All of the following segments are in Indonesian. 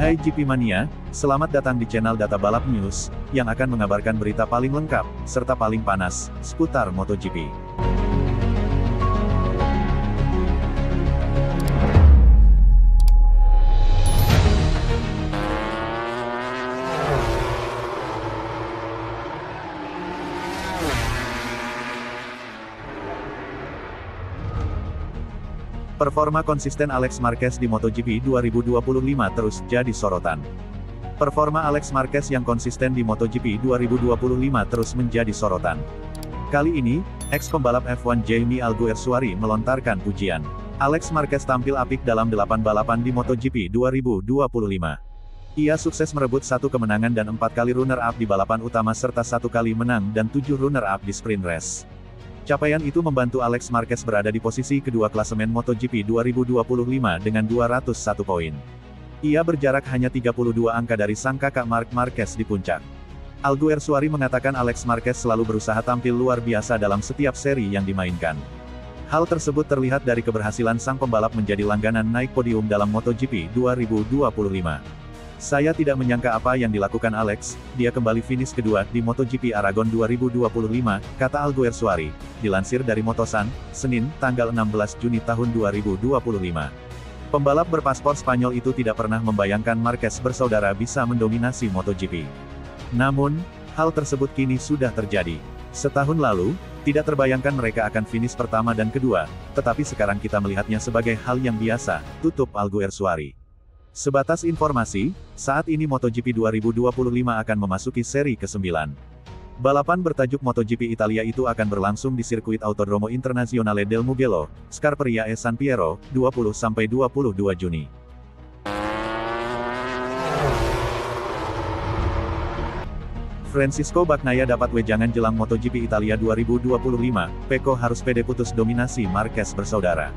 Hai GP Mania, selamat datang di channel Data Balap News, yang akan mengabarkan berita paling lengkap, serta paling panas, seputar MotoGP. Performa konsisten Alex Marquez di MotoGP 2025 terus jadi sorotan. Performa Alex Marquez yang konsisten di MotoGP 2025 terus menjadi sorotan. Kali ini, ex-pembalap F1 Jaime Alguersuari melontarkan pujian. Alex Marquez tampil apik dalam 8 balapan di MotoGP 2025. Ia sukses merebut 1 kemenangan dan 4 kali runner-up di balapan utama serta 1 kali menang dan 7 runner-up di sprint race. Capaian itu membantu Alex Marquez berada di posisi kedua klasemen MotoGP 2025 dengan 201 poin. Ia berjarak hanya 32 angka dari sang kakak Marc Marquez di puncak. Alguersuari mengatakan Alex Marquez selalu berusaha tampil luar biasa dalam setiap seri yang dimainkan. Hal tersebut terlihat dari keberhasilan sang pembalap menjadi langganan naik podium dalam MotoGP 2025. Saya tidak menyangka apa yang dilakukan Alex, dia kembali finish kedua di MotoGP Aragon 2025, kata Alguersuari, dilansir dari Motosan, Senin, tanggal 16 Juni tahun 2025. Pembalap berpaspor Spanyol itu tidak pernah membayangkan Marquez bersaudara bisa mendominasi MotoGP. Namun, hal tersebut kini sudah terjadi. Setahun lalu, tidak terbayangkan mereka akan finish pertama dan kedua, tetapi sekarang kita melihatnya sebagai hal yang biasa, tutup Alguersuari. Sebatas informasi, saat ini MotoGP 2025 akan memasuki seri ke-9. Balapan bertajuk MotoGP Italia itu akan berlangsung di sirkuit Autodromo Internazionale del Mugello, Scarperia e San Piero, 20–22 Juni. Francisco Bagnaia dapat wejangan jelang MotoGP Italia 2025, Pecco harus pede putus dominasi Marquez bersaudara.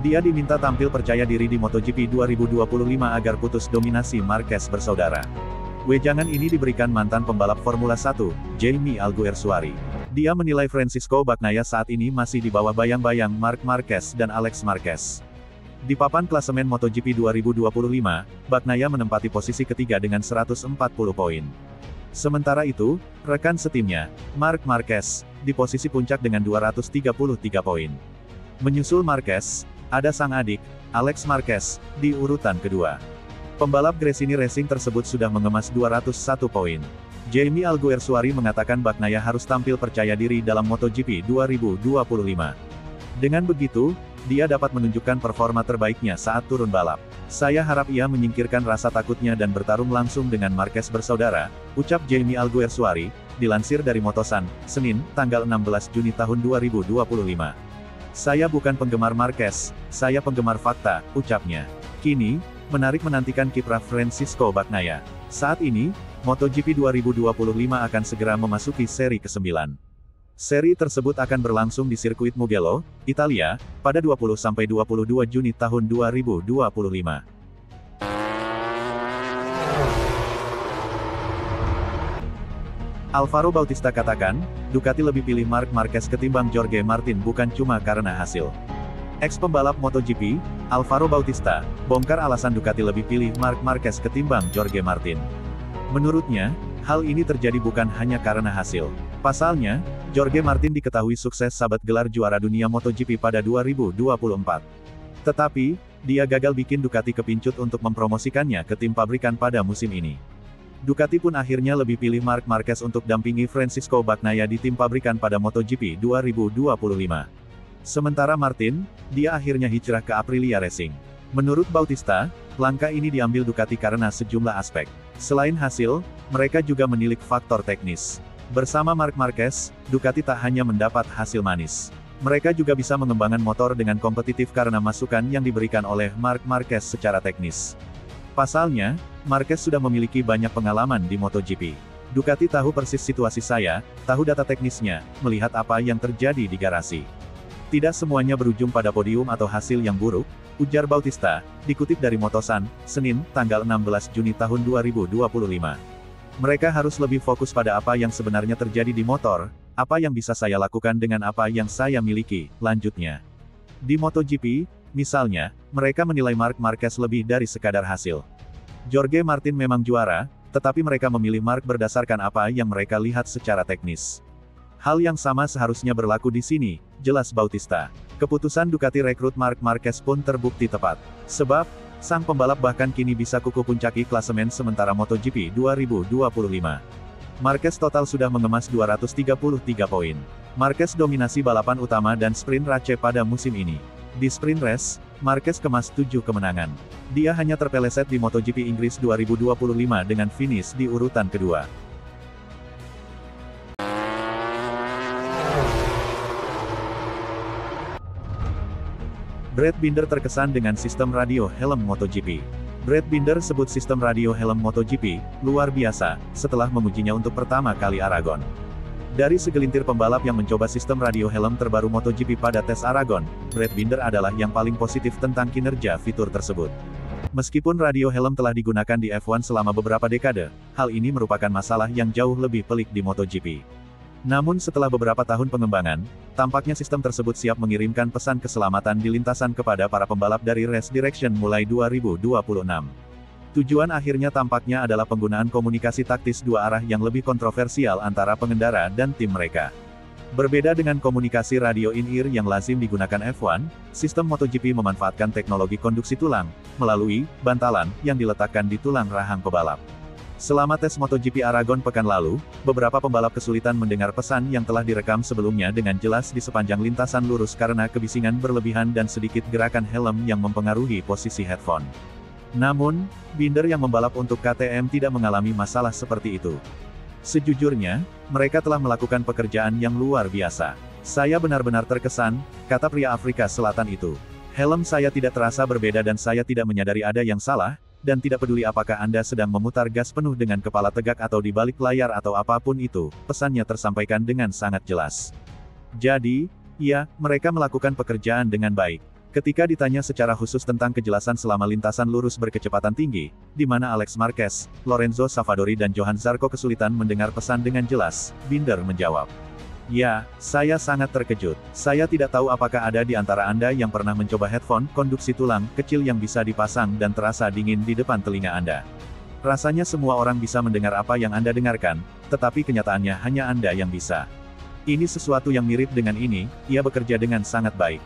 Dia diminta tampil percaya diri di MotoGP 2025 agar putus dominasi Marquez bersaudara. Wejangan ini diberikan mantan pembalap Formula 1, Jaime Alguersuari. Dia menilai Francisco Bagnaia saat ini masih di bawah bayang-bayang Marc Marquez dan Alex Marquez. Di papan klasemen MotoGP 2025, Bagnaia menempati posisi ketiga dengan 140 poin. Sementara itu, rekan setimnya, Marc Marquez, di posisi puncak dengan 233 poin. Menyusul Marquez, ada sang adik, Alex Marquez, di urutan kedua. Pembalap Gresini Racing tersebut sudah mengemas 201 poin. Jaime Alguersuari mengatakan Bagnaia harus tampil percaya diri dalam MotoGP 2025. Dengan begitu, dia dapat menunjukkan performa terbaiknya saat turun balap. Saya harap ia menyingkirkan rasa takutnya dan bertarung langsung dengan Marquez bersaudara, ucap Jaime Alguersuari, dilansir dari Motosan, Senin, tanggal 16 Juni tahun 2025. Saya bukan penggemar Marquez, saya penggemar fakta, ucapnya. Kini, menarik menantikan kiprah Francisco Bagnaia. Saat ini, MotoGP 2025 akan segera memasuki seri ke-9. Seri tersebut akan berlangsung di sirkuit Mugello, Italia, pada 20–22 Juni tahun 2025. Alvaro Bautista katakan, Ducati lebih pilih Marc Marquez ketimbang Jorge Martin bukan cuma karena hasil. Ex-pembalap MotoGP, Alvaro Bautista, bongkar alasan Ducati lebih pilih Marc Marquez ketimbang Jorge Martin. Menurutnya, hal ini terjadi bukan hanya karena hasil. Pasalnya, Jorge Martin diketahui sukses sabat gelar juara dunia MotoGP pada 2024. Tetapi, dia gagal bikin Ducati kepincut untuk mempromosikannya ke tim pabrikan pada musim ini. Ducati pun akhirnya lebih pilih Marc Marquez untuk dampingi Francisco Bagnaia di tim pabrikan pada MotoGP 2025. Sementara Martin, dia akhirnya hijrah ke Aprilia Racing. Menurut Bautista, langkah ini diambil Ducati karena sejumlah aspek. Selain hasil, mereka juga menilik faktor teknis. Bersama Marc Marquez, Ducati tak hanya mendapat hasil manis. Mereka juga bisa mengembangkan motor dengan kompetitif karena masukan yang diberikan oleh Marc Marquez secara teknis. Pasalnya, Marquez sudah memiliki banyak pengalaman di MotoGP. Ducati tahu persis situasi saya, tahu data teknisnya, melihat apa yang terjadi di garasi. Tidak semuanya berujung pada podium atau hasil yang buruk, ujar Bautista, dikutip dari Motosan, Senin, tanggal 16 Juni tahun 2025. Mereka harus lebih fokus pada apa yang sebenarnya terjadi di motor, apa yang bisa saya lakukan dengan apa yang saya miliki, lanjutnya. Di MotoGP, misalnya, mereka menilai Marc Marquez lebih dari sekadar hasil. Jorge Martin memang juara, tetapi mereka memilih Mark berdasarkan apa yang mereka lihat secara teknis. Hal yang sama seharusnya berlaku di sini, jelas Bautista. Keputusan Ducati rekrut Marc Marquez pun terbukti tepat. Sebab, sang pembalap bahkan kini bisa kukuh puncaki klasemen sementara MotoGP 2025. Marquez total sudah mengemas 233 poin. Marquez dominasi balapan utama dan sprint race pada musim ini. Di sprint race, Marquez kemas 7 kemenangan. Dia hanya terpeleset di MotoGP Inggris 2025 dengan finish di urutan kedua. Brad Binder terkesan dengan sistem radio helm MotoGP. Brad Binder sebut sistem radio helm MotoGP luar biasa setelah mengujinya untuk pertama kali Aragon. Dari segelintir pembalap yang mencoba sistem radio helm terbaru MotoGP pada tes Aragon, Brad Binder adalah yang paling positif tentang kinerja fitur tersebut. Meskipun radio helm telah digunakan di F1 selama beberapa dekade, hal ini merupakan masalah yang jauh lebih pelik di MotoGP. Namun setelah beberapa tahun pengembangan, tampaknya sistem tersebut siap mengirimkan pesan keselamatan di lintasan kepada para pembalap dari Race Direction mulai 2026. Tujuan akhirnya tampaknya adalah penggunaan komunikasi taktis dua arah yang lebih kontroversial antara pengendara dan tim mereka. Berbeda dengan komunikasi radio in-ear yang lazim digunakan F1, sistem MotoGP memanfaatkan teknologi konduksi tulang, melalui bantalan yang diletakkan di tulang rahang pebalap. Selama tes MotoGP Aragon pekan lalu, beberapa pembalap kesulitan mendengar pesan yang telah direkam sebelumnya dengan jelas di sepanjang lintasan lurus karena kebisingan berlebihan dan sedikit gerakan helm yang mempengaruhi posisi headphone. Namun, Binder yang membalap untuk KTM tidak mengalami masalah seperti itu. Sejujurnya, mereka telah melakukan pekerjaan yang luar biasa. Saya benar-benar terkesan, kata pria Afrika Selatan itu. Helm saya tidak terasa berbeda dan saya tidak menyadari ada yang salah, dan tidak peduli apakah Anda sedang memutar gas penuh dengan kepala tegak atau di balik layar atau apapun itu, pesannya tersampaikan dengan sangat jelas. Jadi, ya, mereka melakukan pekerjaan dengan baik. Ketika ditanya secara khusus tentang kejelasan selama lintasan lurus berkecepatan tinggi, di mana Alex Marquez, Lorenzo Savadori dan Johan Zarco kesulitan mendengar pesan dengan jelas, Binder menjawab, "Ya, saya sangat terkejut. Saya tidak tahu apakah ada di antara Anda yang pernah mencoba headphone konduksi tulang kecil yang bisa dipasang dan terasa dingin di depan telinga Anda. Rasanya semua orang bisa mendengar apa yang Anda dengarkan, tetapi kenyataannya hanya Anda yang bisa. Ini sesuatu yang mirip dengan ini, ia bekerja dengan sangat baik.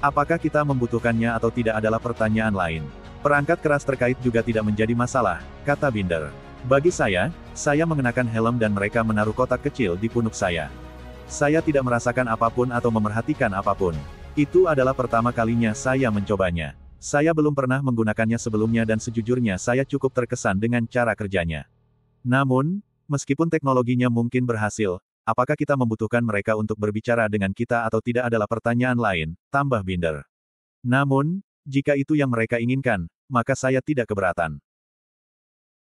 Apakah kita membutuhkannya atau tidak adalah pertanyaan lain. Perangkat keras terkait juga tidak menjadi masalah," kata Binder. "Bagi saya mengenakan helm dan mereka menaruh kotak kecil di punuk saya. Saya tidak merasakan apapun atau memerhatikan apapun. Itu adalah pertama kalinya saya mencobanya. Saya belum pernah menggunakannya sebelumnya dan sejujurnya saya cukup terkesan dengan cara kerjanya. Namun, meskipun teknologinya mungkin berhasil, apakah kita membutuhkan mereka untuk berbicara dengan kita atau tidak adalah pertanyaan lain," tambah Binder. "Namun, jika itu yang mereka inginkan, maka saya tidak keberatan.